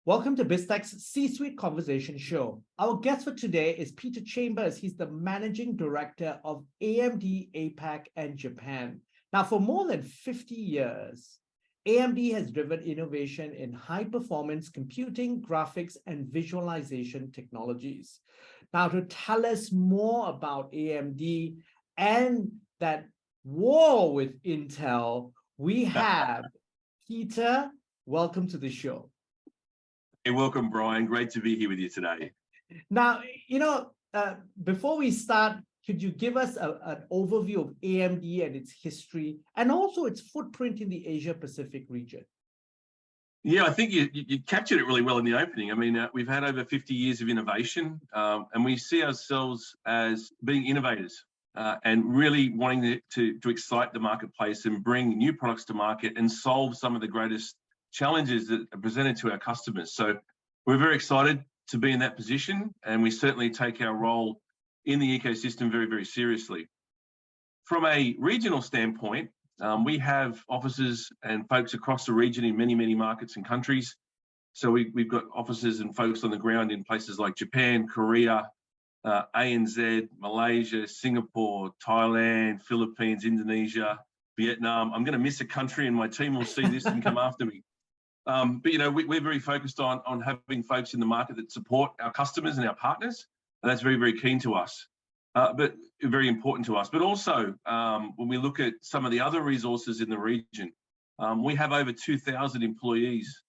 Welcome to Biztech's C-Suite Conversation Show. Our guest for today is Peter Chambers. He's the Managing Director of AMD APAC and Japan. Now, for more than 50 years, AMD has driven innovation in high-performance computing, graphics, and visualization technologies. Now, to tell us more about AMD and that war with Intel, we have Peter. Welcome to the show. Hey, welcome, Brian. Great to be here with you today. Now, before we start, could you give us an overview of AMD and its history and also its footprint in the Asia-Pacific region? Yeah, I think you captured it really well in the opening. I mean, we've had over 50 years of innovation, and we see ourselves as being innovators and really wanting to excite the marketplace and bring new products to market and solve some of the greatest challenges that are presented to our customers. So we're very excited to be in that position, and we certainly take our role in the ecosystem very, very seriously. From a regional standpoint, we have offices and folks across the region in many, many markets and countries. So we've got offices and folks on the ground in places like Japan, Korea, ANZ, Malaysia, Singapore, Thailand, Philippines, Indonesia, Vietnam. I'm going to miss a country and my team will see this and come after me. But we're very focused on having folks in the market that support our customers and our partners, and that's very, very keen to us, but very important to us. But also, when we look at some of the other resources in the region, we have over 2,000 employees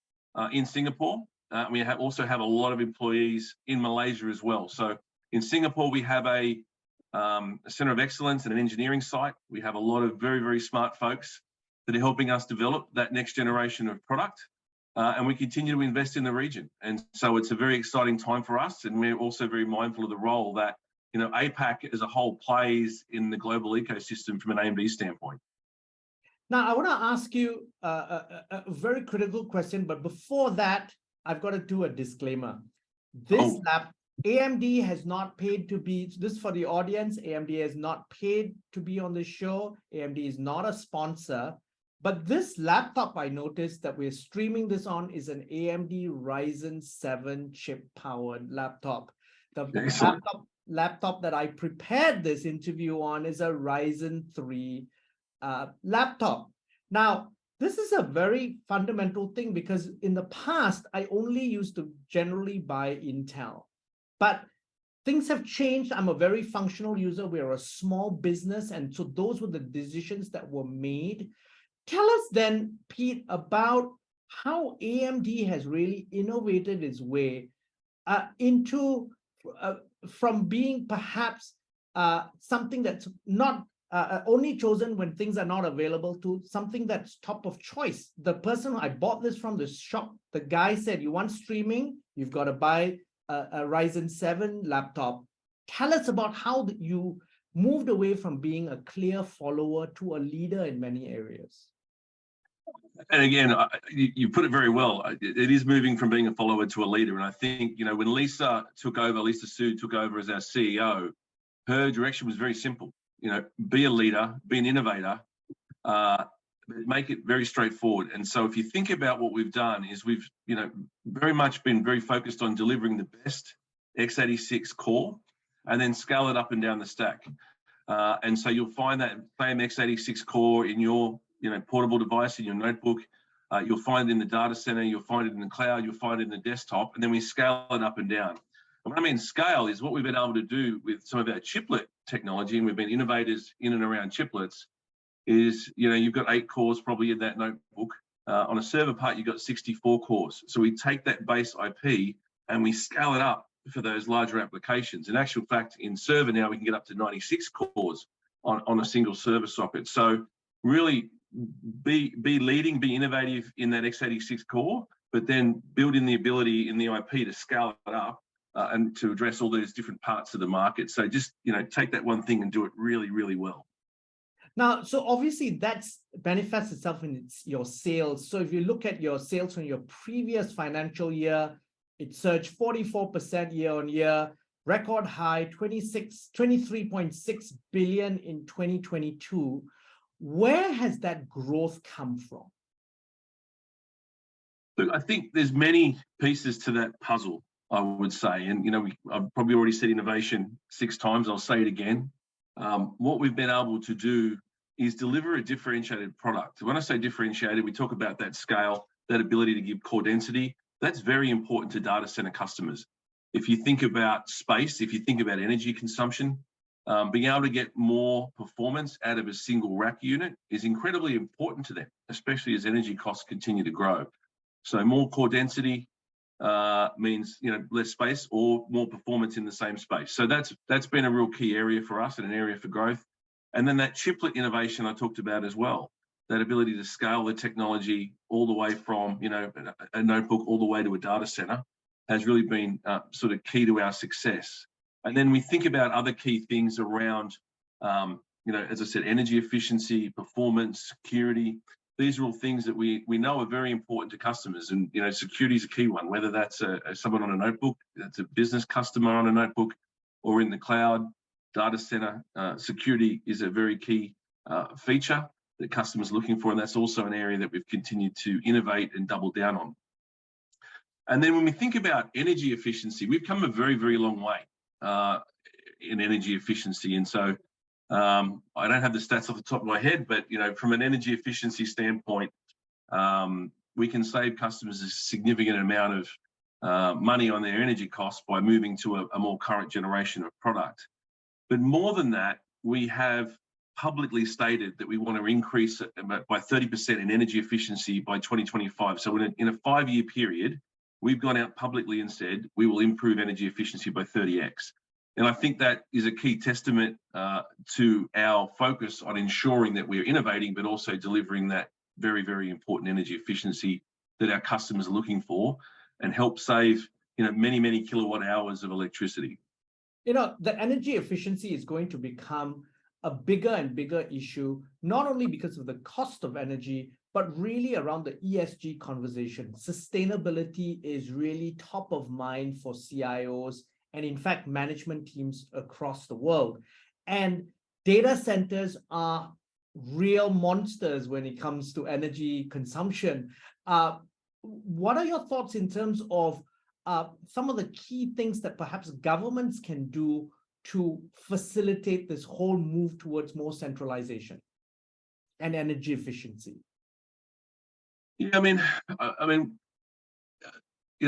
in Singapore. We also have a lot of employees in Malaysia as well. So in Singapore, we have a center of excellence and an engineering site. We have a lot of very, very smart folks that are helping us develop that next generation of product. And we continue to invest in the region. And so it's a very exciting time for us. And we're also very mindful of the role that, APAC as a whole plays in the global ecosystem from an AMD standpoint. Now, I want to ask you a very critical question, but before that, I've got to do a disclaimer. AMD has not paid to be, this for the audience, AMD has not paid to be on the show. AMD is not a sponsor. But this laptop I noticed that we're streaming this on is an AMD Ryzen 7 chip-powered laptop. The laptop that I prepared this interview on is a Ryzen 3 laptop. Now, this is a very fundamental thing because in the past, I only used to generally buy Intel. But things have changed. I'm a very functional user. We're a small business. And so those were the decisions that were made. Tell us then, Pete, about how AMD has really innovated its way into from being perhaps something that's not only chosen when things are not available to something that's top of choice. The person I bought this from the shop, the guy said, you want streaming, you've got to buy a Ryzen 7 laptop. Tell us about how you moved away from being a clear follower to a leader in many areas. And again, you put it very well. It is moving from being a follower to a leader. And I think, when Lisa Su took over as our CEO, her direction was very simple. Be a leader, be an innovator, make it very straightforward. And so if you think about what we've done is we've, very much been very focused on delivering the best x86 core and then scale it up and down the stack. And so you'll find that same x86 core in your portable device, in your notebook. You'll find it in the data center, you'll find it in the cloud, you'll find it in the desktop, and then we scale it up and down. And what I mean scale is what we've been able to do with some of our chiplet technology, and we've been innovators in and around chiplets, is, you've got 8 cores probably in that notebook. On a server part, you've got 64 cores. So we take that base IP and we scale it up for those larger applications. In actual fact, in server now, we can get up to 96 cores on a single server socket. So really, be leading, be innovative in that x86 core, but then build in the ability in the IP to scale it up and to address all those different parts of the market. So just, take that one thing and do it really, really well. Now, so obviously that manifests itself in your sales. So if you look at your sales from your previous financial year, It surged 44% year on year, record high 23.6 billion in 2022. Where has that growth come from? Look, I think there's many pieces to that puzzle, I would say. And, I've probably already said innovation 6 times. I'll say it again. What we've been able to do is deliver a differentiated product. When I say differentiated, we talk about that scale, that ability to give core density. That's very important to data center customers. If you think about space, if you think about energy consumption, being able to get more performance out of a single rack unit is incredibly important to them, especially as energy costs continue to grow. So more core density means less space or more performance in the same space. So that's been a real key area for us and an area for growth. And then that chiplet innovation I talked about as well, that ability to scale the technology all the way from a notebook all the way to a data center has really been sort of key to our success. And then we think about other key things around, as I said, energy efficiency, performance, security. These are all things that we know are very important to customers, and security is a key one. Whether that's someone on a notebook, that's a business customer on a notebook, or in the cloud data center, security is a very key feature that customers are looking for, and that's also an area that we've continued to innovate and double down on. And then when we think about energy efficiency, we've come a very, very long way in energy efficiency. And so I don't have the stats off the top of my head, but from an energy efficiency standpoint, we can save customers a significant amount of money on their energy costs by moving to a more current generation of product. But more than that, we have publicly stated that we want to increase by 30% in energy efficiency by 2025. So in a 5-year period, we've gone out publicly and said we will improve energy efficiency by 30x. And I think that is a key testament to our focus on ensuring that we're innovating, but also delivering that very, very important energy efficiency that our customers are looking for and help save, many, many kilowatt hours of electricity. The energy efficiency is going to become a bigger and bigger issue, not only because of the cost of energy, but really around the ESG conversation. Sustainability is really top of mind for CIOs and, in fact, management teams across the world. And data centers are real monsters when it comes to energy consumption. What are your thoughts in terms of some of the key things that perhaps governments can do to facilitate this whole move towards more centralization and energy efficiency? Yeah,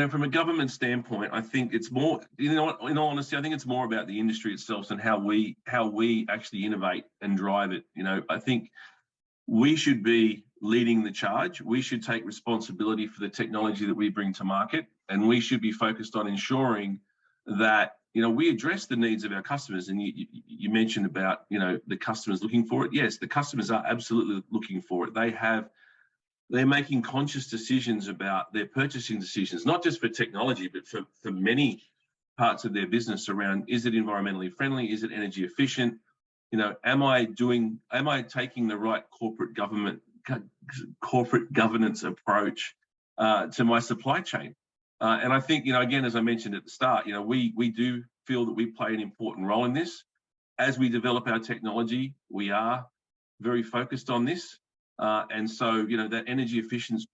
from a government standpoint, I think it's more, in all honesty, I think it's more about the industry itself and how we actually innovate and drive it. I think we should be leading the charge. We should take responsibility for the technology that we bring to market, and we should be focused on ensuring that we address the needs of our customers. And you mentioned about the customers looking for it. Yes, the customers are absolutely looking for it. They're making conscious decisions about their purchasing decisions, not just for technology, but for many parts of their business around, is it environmentally friendly? Is it energy efficient? Am I taking the right corporate governance approach to my supply chain? And I think, again, as I mentioned at the start, we do feel that we play an important role in this. As we develop our technology, we are very focused on this. And so, that energy efficiency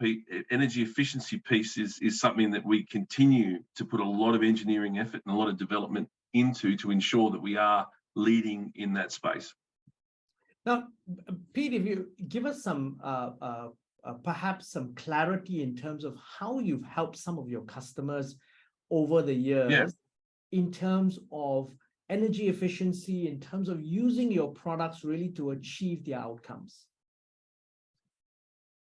piece is something that we continue to put a lot of engineering effort and a lot of development into to ensure that we are leading in that space. Now, Pete, if you give us some perhaps some clarity in terms of how you've helped some of your customers over the years in terms of energy efficiency, in terms of using your products really to achieve their outcomes.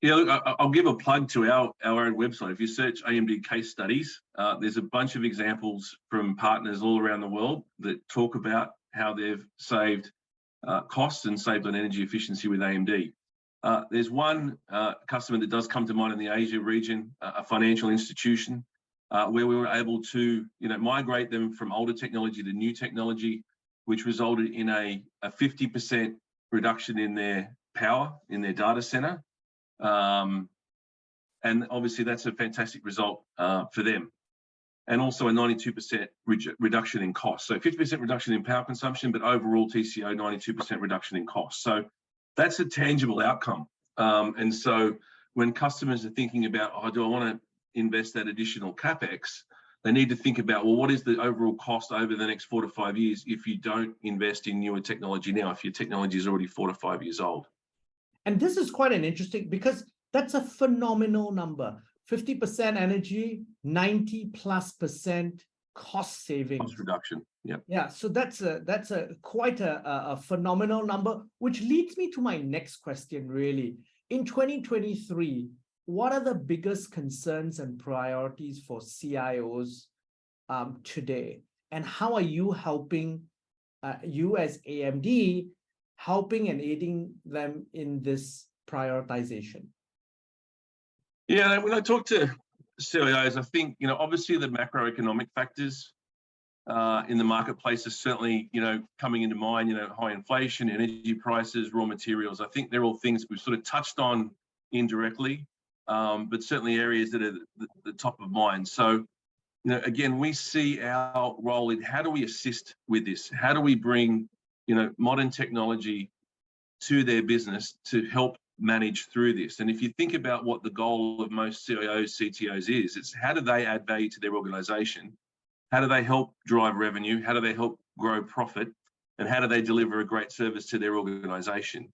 Yeah, I'll give a plug to our own website. If you search AMD case studies, there's a bunch of examples from partners all around the world that talk about how they've saved costs and saved on energy efficiency with AMD. There's one customer that does come to mind in the Asia region, a financial institution, where we were able to migrate them from older technology to new technology, which resulted in a 50% reduction in their power in their data center. And obviously that's a fantastic result for them. and also a 92% reduction in cost. So 50% reduction in power consumption, but overall TCO 92% reduction in cost. So that's a tangible outcome. And so when customers are thinking about, oh, do I want to invest that additional CapEx? They need to think about, well, what is the overall cost over the next 4 to 5 years if you don't invest in newer technology now, if your technology is already 4 to 5 years old? And this is quite an interesting, because that's a phenomenal number. 50% energy, 90+% cost savings. Cost reduction. Yeah. Yeah. So that's quite a phenomenal number, which leads me to my next question, really. In 2023, what are the biggest concerns and priorities for CIOs today? And how are you helping, you as AMD, helping and aiding them in this prioritization? Yeah, when I talk to CIOs, I think, obviously the macroeconomic factors in the marketplace are certainly, coming into mind, high inflation, energy prices, raw materials. I think they're all things that we've sort of touched on indirectly, but certainly areas that are the top of mind. So, again, we see our role in how do we assist with this? How do we bring, modern technology to their business to help manage through this? And if you think about what the goal of most CIOs, CTOs is, it's how do they add value to their organization? How do they help drive revenue? How do they help grow profit? And how do they deliver a great service to their organization?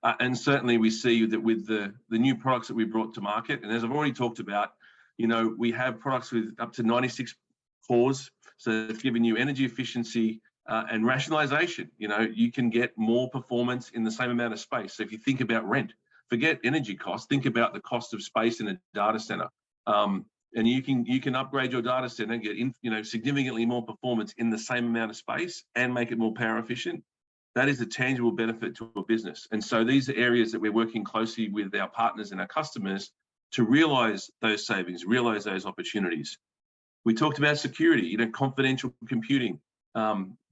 And certainly we see that with the new products that we brought to market, and as I've already talked about, we have products with up to 96 cores. So it's giving you energy efficiency and rationalization. You can get more performance in the same amount of space. So if you think about rent, forget energy costs, think about the cost of space in a data center. And you can upgrade your data center and get significantly more performance in the same amount of space and make it more power efficient. That is a tangible benefit to a business. And so these are areas that we're working closely with our partners and our customers to realize those savings, realize those opportunities. We talked about security, confidential computing.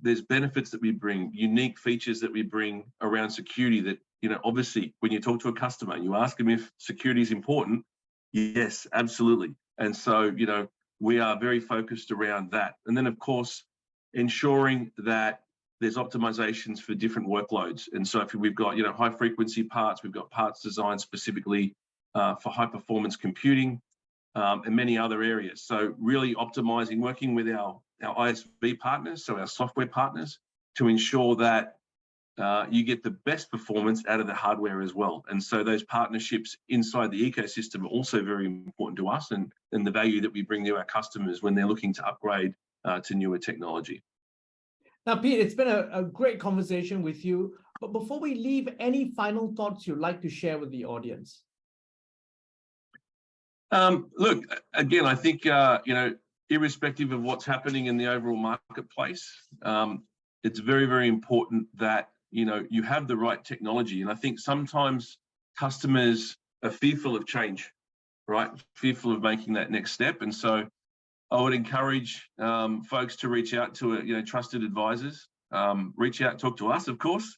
There's benefits that we bring, unique features that we bring around security that, obviously when you talk to a customer, you ask them if security is important. Yes, absolutely. And so, we are very focused around that. And then, of course, ensuring that there's optimizations for different workloads. And so if we've got, high frequency parts, we've got parts designed specifically for high performance computing and many other areas. So really optimizing, working with our ISV partners, so our software partners, to ensure that you get the best performance out of the hardware as well. And so those partnerships inside the ecosystem are also very important to us, and the value that we bring to our customers when they're looking to upgrade to newer technology. Now, Pete, it's been a great conversation with you. But before we leave, any final thoughts you'd like to share with the audience? Look, again, I think, irrespective of what's happening in the overall marketplace, it's very, very important that, you have the right technology. And I think sometimes customers are fearful of change, right? Fearful of making that next step. And so I would encourage folks to reach out to, trusted advisors, reach out, talk to us, of course.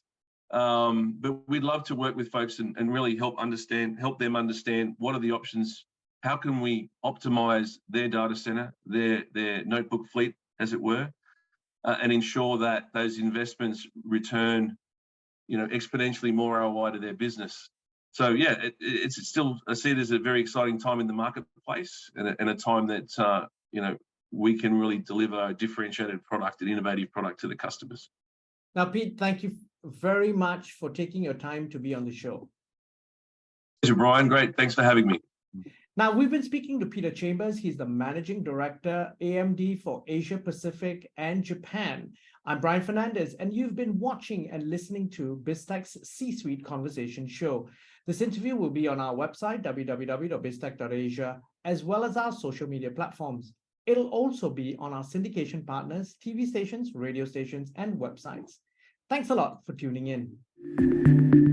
But we'd love to work with folks and really help them understand what are the options. How can we optimize their data center, their notebook fleet, as it were, and ensure that those investments return, exponentially more ROI to their business. So yeah, it's still, I see it as a very exciting time in the marketplace, and a time that we can really deliver a differentiated product, an innovative product to the customers. Now, Pete, thank you very much for taking your time to be on the show. Pleasure, Brian. Great. Thanks for having me. Now, we've been speaking to Peter Chambers. He's the Managing Director, AMD for Asia Pacific and Japan. I'm Brian Fernandez, and you've been watching and listening to Biztech's C-Suite Conversation Show. This interview will be on our website, www.biztech.asia, as well as our social media platforms. It'll also be on our syndication partners, TV stations, radio stations, and websites. Thanks a lot for tuning in.